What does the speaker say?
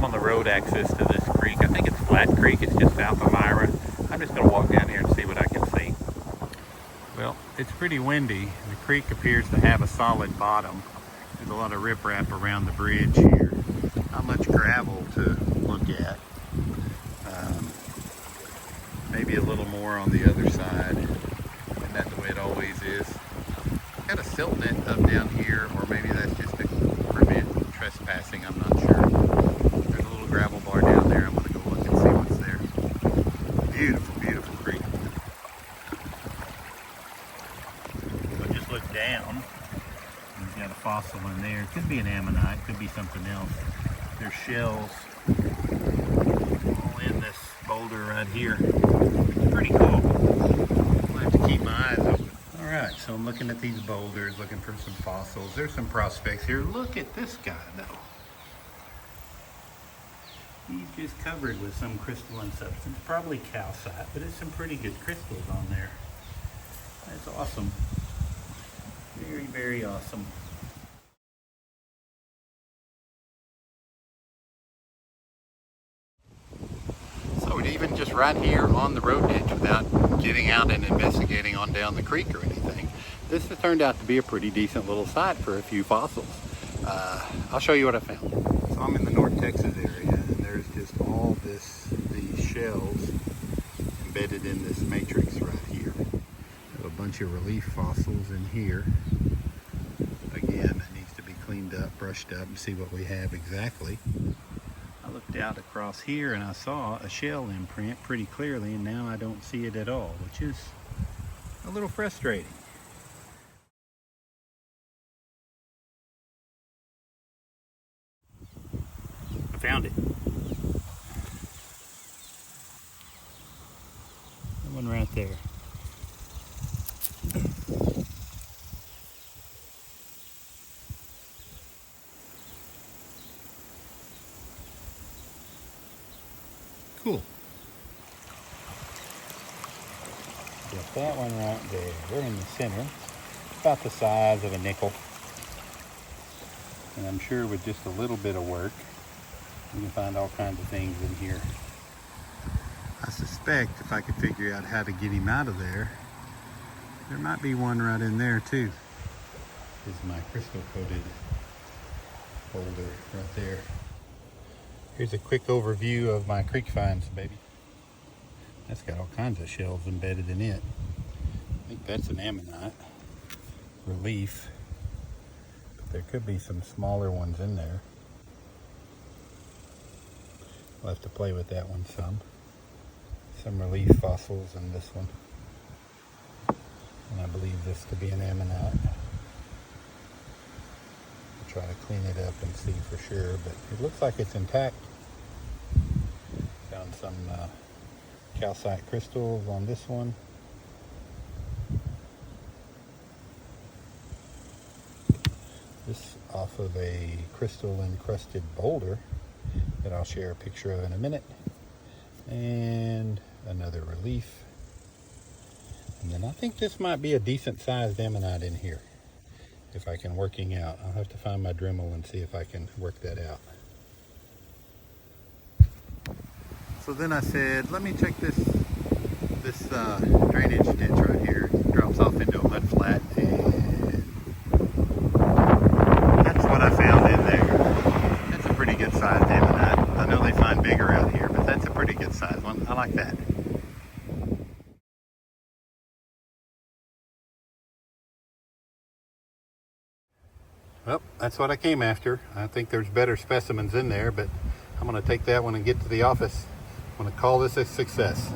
I'm on the road access to this creek. I think it's Flat Creek. It's just south of Myra. I'm just going to walk down here and see what I can see. Well, it's pretty windy. The creek appears to have a solid bottom. There's a lot of riprap around the bridge here. Not much gravel to look at. Maybe a little more on the other side. Isn't that the way it always is? Got a silt net up down here, or maybe that's just to prevent trespassing. I'm not sure. There's a little gravel bar down there. I'm going to go look and see what's there. Beautiful, beautiful creek. So just look down. We've got a fossil in there. It could be an ammonite. Could be something else. There's shells all in this boulder right here. Pretty cool. I'll have to keep my eyes open. Alright, so I'm looking at these boulders, looking for some fossils. There's some prospects here. Look at this guy though. He's just covered with some crystalline substance, probably calcite, but it's some pretty good crystals on there. That's awesome. Very, very awesome. So even just right here on the road ditch without getting out and investigating on down the creek or anything, this has turned out to be a pretty decent little site for a few fossils. I'll show you what I found. So I'm in the North Texas area, and there's just all these shells embedded in this matrix right here. Have a bunch of relief fossils in here. Again, it needs to be cleaned up, brushed up, and see what we have exactly. I looked out across here and I saw a shell imprint pretty clearly, and now I don't see it at all, which is a little frustrating. I found it. That one right there. Cool. Got that one right there. We're in the center. About the size of a nickel. And I'm sure with just a little bit of work, you can find all kinds of things in here. I suspect if I could figure out how to get him out of there, there might be one right in there too. This is my crystal coated boulder right there. Here's a quick overview of my creek finds, baby. That's got all kinds of shells embedded in it. I think that's an ammonite relief, but there could be some smaller ones in there. We'll have to play with that one some. Some relief fossils in this one. And I believe this to be an ammonite. Try to clean it up and see for sure, but it looks like it's intact. Found some calcite crystals on this one. This off of a crystal encrusted boulder that I'll share a picture of in a minute. And another relief. And then I think this might be a decent sized ammonite in here. If I can working out. I'll have to find my Dremel and see if I can work that out. So then I said, let me check this drainage ditch right here. It drops off into a mud flat, and that's what I found in there. That's a pretty good sized ammonite. I know they find bigger out here, but that's a pretty good sized one. I like that. Well, that's what I came after. I think there's better specimens in there, but I'm going to take that one and get to the office. I'm going to call this a success.